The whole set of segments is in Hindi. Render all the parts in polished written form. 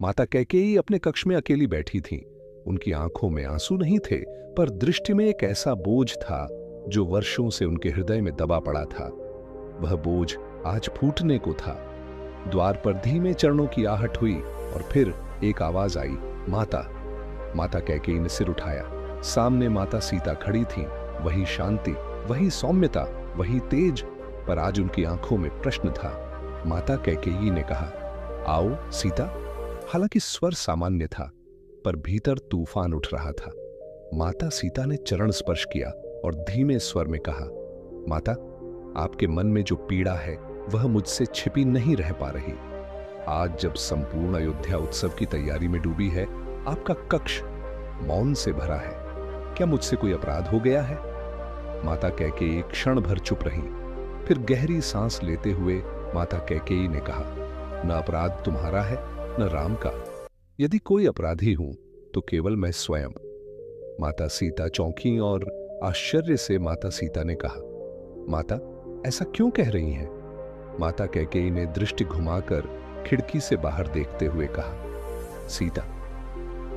माता कैकेयी अपने कक्ष में अकेली बैठी थीं। उनकी आंखों में आंसू नहीं थे, पर दृष्टि में एक ऐसा बोझ था जो वर्षों से उनके हृदय में दबा पड़ा था। वह बोझ आज फूटने को था। द्वार पर धीमे चरणों की आहट हुई और फिर एक आवाज आई, माता। माता कैकेयी ने सिर उठाया। सामने माता सीता खड़ी थीं। वही शांति, वही सौम्यता, वही तेज, पर आज उनकी आंखों में प्रश्न था। माता कैकेयी ने कहा, आओ सीता। हालांकि स्वर सामान्य था, पर भीतर तूफान उठ रहा था। माता सीता ने चरण स्पर्श किया और धीमे स्वर में कहा, माता, आपके मन में जो पीड़ा है वह मुझसे छिपी नहीं रह पा रही। आज जब संपूर्ण अयोध्या उत्सव की तैयारी में डूबी है, आपका कक्ष मौन से भरा है। क्या मुझसे कोई अपराध हो गया है? माता कैकेयी क्षण भर चुप रही। फिर गहरी सांस लेते हुए माता कैकेयी ने कहा, न अपराध तुम्हारा है न राम का। यदि कोई अपराधी हूं तो केवल मैं स्वयं। माता सीता चौंकी और आश्चर्य से माता सीता ने कहा, माता, ऐसा क्यों कह रही हैं? माता कैकेयी ने दृष्टि घुमाकर खिड़की से बाहर देखते हुए कहा, सीता,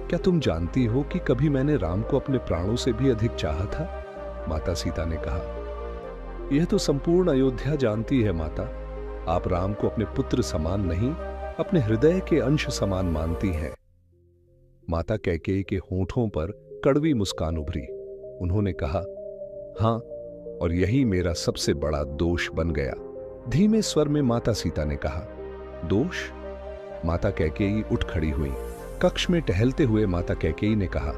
क्या तुम जानती हो कि कभी मैंने राम को अपने प्राणों से भी अधिक चाहा था? माता सीता ने कहा, यह तो संपूर्ण अयोध्या जानती है माता। आप राम को अपने पुत्र समान नहीं, अपने हृदय के अंश समान मानती हैं। माता कैकेयी के होठों पर कड़वी मुस्कान उभरी। उन्होंने कहा, हां, और यही मेरा सबसे बड़ा दोष बन गया। धीमे स्वर में माता सीता ने कहा, दोष? माता कैकेयी उठ खड़ी हुई। कक्ष में टहलते हुए माता कैकेयी ने कहा,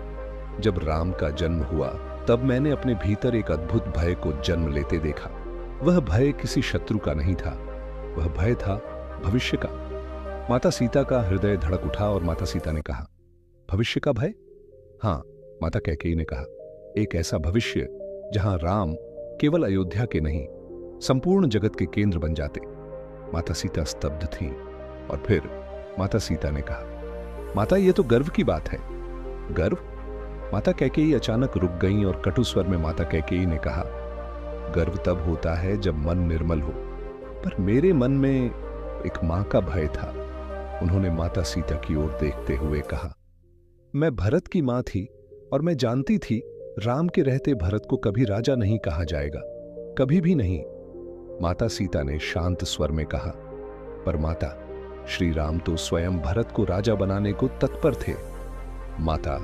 जब राम का जन्म हुआ तब मैंने अपने भीतर एक अद्भुत भय को जन्म लेते देखा। वह भय किसी शत्रु का नहीं था, वह भय था भविष्य का। माता सीता का हृदय धड़क उठा और माता सीता ने कहा, भविष्य का भय? हां, माता कैकेयी ने कहा, एक ऐसा भविष्य जहां राम केवल अयोध्या के नहीं, संपूर्ण जगत के केंद्र बन जाते। माता सीता स्तब्ध थीं और फिर माता सीता ने कहा, माता, यह तो गर्व की बात है। गर्व? माता कैकेयी अचानक रुक गईं और कटु स्वर में माता कैकेयी ने कहा, गर्व तब होता है जब मन निर्मल हो, पर मेरे मन में एक मां का भय था। उन्होंने माता सीता की ओर देखते हुए कहा, मैं भरत की मां थी और मैं जानती थी राम के रहते भरत को कभी राजा नहीं कहा जाएगा, कभी भी नहीं। माता सीता ने शांत स्वर में कहा, पर माता, श्री राम तो स्वयं भरत को राजा बनाने को तत्पर थे। माता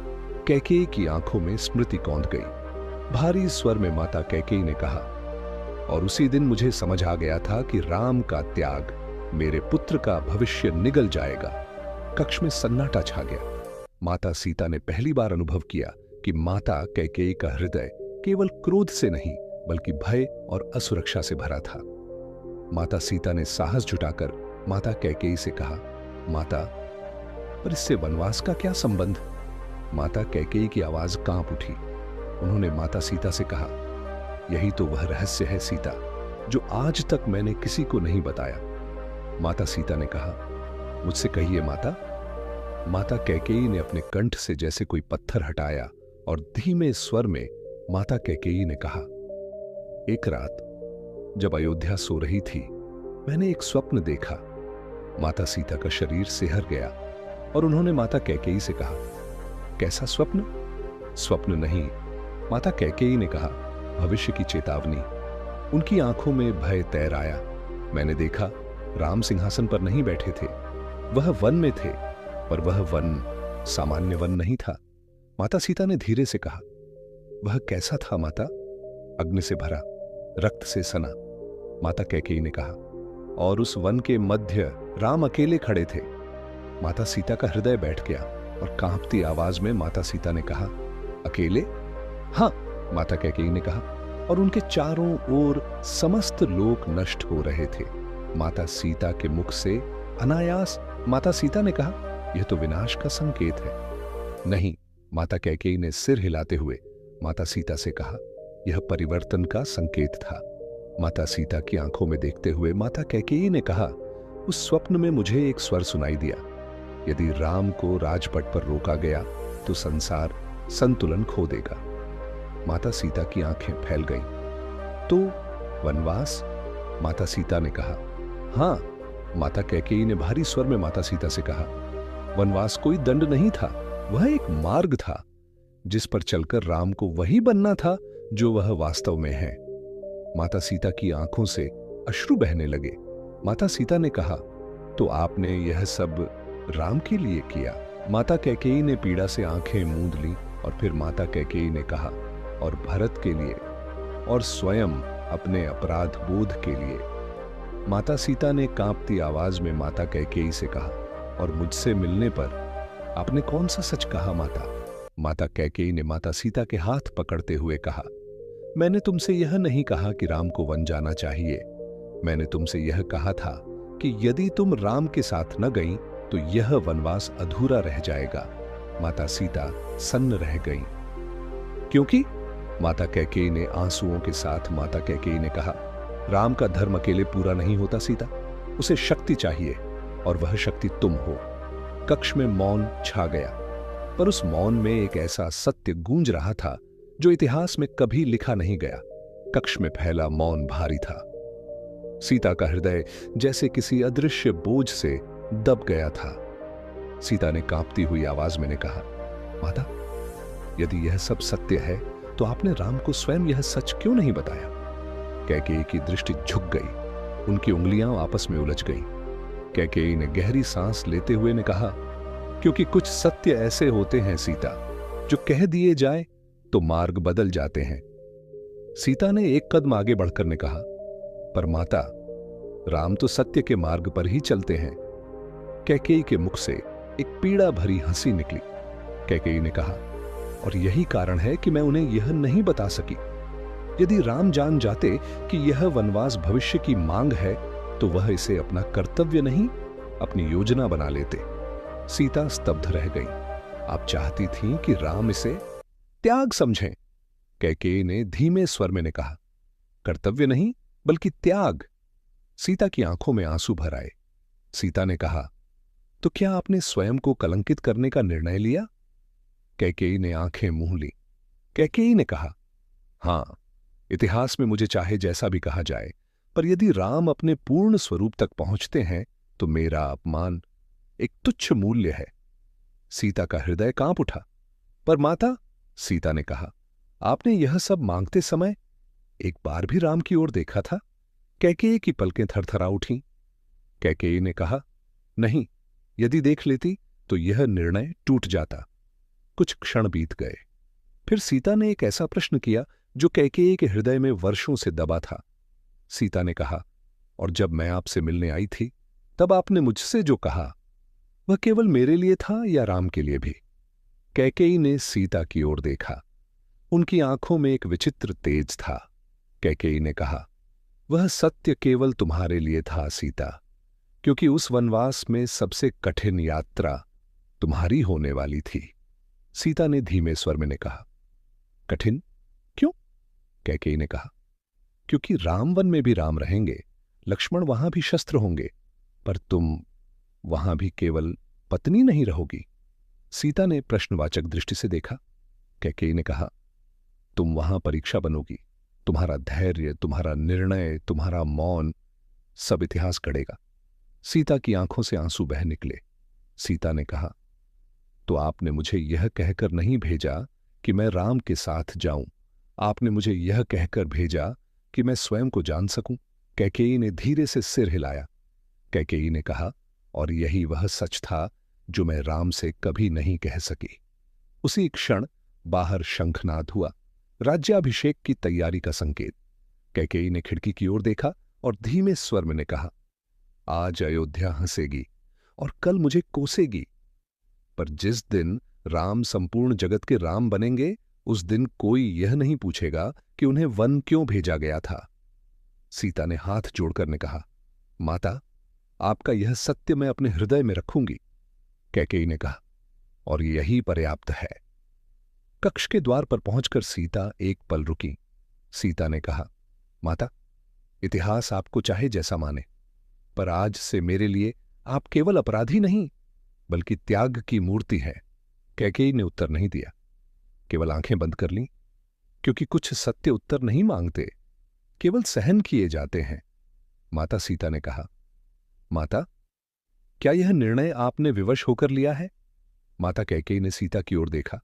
कैकेयी की आंखों में स्मृति कौंध गई। भारी स्वर में माता कैकेयी ने कहा, और उसी दिन मुझे समझ आ गया था कि राम का त्याग मेरे पुत्र का भविष्य निगल जाएगा। कक्ष में सन्नाटा छा गया। माता सीता ने पहली बार अनुभव किया कि माता कैकेयी का हृदय केवल क्रोध से नहीं बल्कि भय और असुरक्षा से भरा था। माता सीता ने साहस जुटाकर माता कैकेयी से कहा, माता, पर इससे वनवास का क्या संबंध? माता कैकेयी की आवाज कांप उठी। उन्होंने माता सीता से कहा, यही तो वह रहस्य है सीता, जो आज तक मैंने किसी को नहीं बताया। माता सीता ने कहा, मुझसे कहिए माता। माता कैकेयी ने अपने कंठ से जैसे कोई पत्थर हटाया और धीमे स्वर में माता कैकेयी ने कहा, एक रात जब अयोध्या सो रही थी, मैंने एक स्वप्न देखा। माता सीता का शरीर सिहर गया और उन्होंने माता कैकेयी से कहा, कैसा स्वप्न? स्वप्न नहीं, माता कैकेयी ने कहा, भविष्य की चेतावनी। उनकी आंखों में भय तैर आया। मैंने देखा राम सिंहासन पर नहीं बैठे थे, वह वन में थे, पर वह वन सामान्य वन नहीं था। माता सीता ने धीरे से कहा, वह कैसा था माता? अग्नि से भरा, रक्त से सना। माता कैकेयी ने कहा, और उस वन के मध्य राम अकेले खड़े थे। माता सीता का हृदय बैठ गया और कांपती आवाज में माता सीता ने कहा, अकेले? हां, माता कैकेयी ने कहा, और उनके चारों ओर समस्त लोक नष्ट हो रहे थे। माता सीता के मुख से अनायास माता सीता ने कहा, यह तो विनाश का संकेत है। नहीं, माता कैकेयी ने सिर हिलाते हुए माता सीता से कहा, यह परिवर्तन का संकेत था। माता सीता की आंखों में देखते हुए माता कैकेयी ने कहा, उस स्वप्न में मुझे एक स्वर सुनाई दिया, यदि राम को राजपट पर रोका गया तो संसार संतुलन खो देगा। माता सीता की आंखें फैल गईं। तो वनवास? माता सीता ने कहा। हां, माता कैकेयी ने भारी स्वर में माता सीता से कहा, वनवास कोई दंड नहीं था, वह एक मार्ग था जिस पर चलकर राम को वही बनना था जो वह वास्तव में है। माता सीता की आंखों से अश्रु बहने लगे। माता सीता ने कहा, तो आपने यह सब राम के लिए किया? माता कैकेयी ने पीड़ा से आंखें मूंद ली और फिर माता कैकेयी ने कहा, और भरत के लिए और स्वयं अपने अपराध बोध के लिए। माता सीता ने कांपती आवाज में माता कैकेयी से कहा, और मुझसे मिलने पर आपने कौन सा सच कहा माता? माता कैकेयी ने माता सीता के हाथ पकड़ते हुए कहा, मैंने तुमसे यह नहीं कहा कि राम को वन जाना चाहिए। मैंने तुमसे यह कहा था कि यदि तुम राम के साथ न गई तो यह वनवास अधूरा रह जाएगा। माता सीता सन्न रह गईं। क्योंकि माता कैकेयी ने आंसुओं के साथ माता कैकेयी ने कहा, राम का धर्म अकेले पूरा नहीं होता सीता, उसे शक्ति चाहिए और वह शक्ति तुम हो। कक्ष में मौन छा गया, पर उस मौन में एक ऐसा सत्य गूंज रहा था जो इतिहास में कभी लिखा नहीं गया। कक्ष में फैला मौन भारी था। सीता का हृदय जैसे किसी अदृश्य बोझ से दब गया था। सीता ने कांपती हुई आवाज में ने कहा, माता, यदि यह सब सत्य है तो आपने राम को स्वयं यह सच क्यों नहीं बताया? कैकेयी की दृष्टि झुक गई, उनकी उंगलियां आपस में उलझ गई। कैकेयी ने गहरी सांस लेते हुए ने कहा, क्योंकि कुछ सत्य ऐसे होते हैं सीता, जो कह दिए जाए तो मार्ग बदल जाते हैं। सीता ने एक कदम आगे बढ़कर ने कहा, पर माता, राम तो सत्य के मार्ग पर ही चलते हैं। कैकेयी के मुख से एक पीड़ा भरी हंसी निकली। कैकेयी ने कहा, और यही कारण है कि मैं उन्हें यह नहीं बता सकी। यदि राम जान जाते कि यह वनवास भविष्य की मांग है तो वह इसे अपना कर्तव्य नहीं, अपनी योजना बना लेते। सीता स्तब्ध रह गई। आप चाहती थीं कि राम इसे त्याग समझें। कैकेयी ने धीमे स्वर में ने कहा, कर्तव्य नहीं बल्कि त्याग। सीता की आंखों में आंसू भर आए। सीता ने कहा, तो क्या आपने स्वयं को कलंकित करने का निर्णय लिया? कैकेयी ने आंखें मूंद ली। कैकेयी ने कहा, हां, इतिहास में मुझे चाहे जैसा भी कहा जाए, पर यदि राम अपने पूर्ण स्वरूप तक पहुंचते हैं तो मेरा अपमान एक तुच्छ मूल्य है। सीता का हृदय कांप उठा। पर माता, सीता ने कहा, आपने यह सब मांगते समय एक बार भी राम की ओर देखा था? कैकेयी की पलकें थरथरा उठीं। कैकेयी ने कहा, नहीं, यदि देख लेती तो यह निर्णय टूट जाता। कुछ क्षण बीत गए। फिर सीता ने एक ऐसा प्रश्न किया जो कैकेयी के हृदय में वर्षों से दबा था। सीता ने कहा, और जब मैं आपसे मिलने आई थी तब आपने मुझसे जो कहा वह केवल मेरे लिए था या राम के लिए भी? कैकेयी ने सीता की ओर देखा। उनकी आंखों में एक विचित्र तेज था। कैकेयी ने कहा, वह सत्य केवल तुम्हारे लिए था सीता, क्योंकि उस वनवास में सबसे कठिन यात्रा तुम्हारी होने वाली थी। सीता ने धीमे स्वर में ने कहा, कठिन क्यों? कैकेयी ने कहा, क्योंकि राम वन में भी राम रहेंगे, लक्ष्मण वहां भी शस्त्र होंगे, पर तुम वहां भी केवल पत्नी नहीं रहोगी। सीता ने प्रश्नवाचक दृष्टि से देखा। कैकेयी ने कहा, तुम वहां परीक्षा बनोगी। तुम्हारा धैर्य, तुम्हारा निर्णय, तुम्हारा मौन, सब इतिहास गढ़ेगा। सीता की आंखों से आंसू बह निकले। सीता ने कहा, तो आपने मुझे यह कहकर नहीं भेजा कि मैं राम के साथ जाऊं, आपने मुझे यह कहकर भेजा कि मैं स्वयं को जान सकूं। कैकेयी ने धीरे से सिर हिलाया। कैकेयी ने कहा, और यही वह सच था जो मैं राम से कभी नहीं कह सकी। उसी क्षण बाहर शंखनाद हुआ, राज्याभिषेक की तैयारी का संकेत। कैकेयी ने खिड़की की ओर देखा और धीमे स्वर में ने कहा, आज अयोध्या हंसेगी और कल मुझे कोसेगी, पर जिस दिन राम संपूर्ण जगत के राम बनेंगे उस दिन कोई यह नहीं पूछेगा कि उन्हें वन क्यों भेजा गया था। सीता ने हाथ जोड़कर ने कहा, माता, आपका यह सत्य मैं अपने हृदय में रखूंगी। कैकेयी ने कहा, और यही पर्याप्त है। कक्ष के द्वार पर पहुंचकर सीता एक पल रुकी। सीता ने कहा, माता, इतिहास आपको चाहे जैसा माने, पर आज से मेरे लिए आप केवल अपराधी नहीं बल्कि त्याग की मूर्ति हैं। कैकेयी ने उत्तर नहीं दिया, केवल आंखें बंद कर लीं, क्योंकि कुछ सत्य उत्तर नहीं मांगते, केवल सहन किए जाते हैं। माता सीता ने कहा, माता, क्या यह निर्णय आपने विवश होकर लिया है? माता कैकेयी ने सीता की ओर देखा।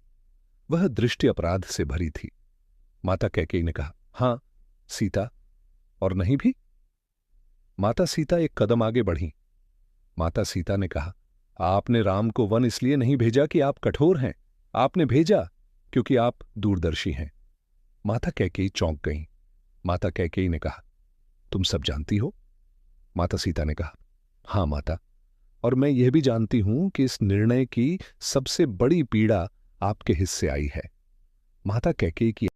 वह दृष्टि अपराध से भरी थी। माता कैकेयी ने कहा, हां सीता, और नहीं भी? माता सीता एक कदम आगे बढ़ी। माता सीता ने कहा, आपने राम को वन इसलिए नहीं भेजा कि आप कठोर हैं, आपने भेजा क्योंकि आप दूरदर्शी हैं। माता कैकेयी चौंक गईं। माता कैकेयी ने कहा, तुम सब जानती हो? माता सीता ने कहा, हां माता, और मैं यह भी जानती हूं कि इस निर्णय की सबसे बड़ी पीड़ा आपके हिस्से आई है। माता कैकेयी की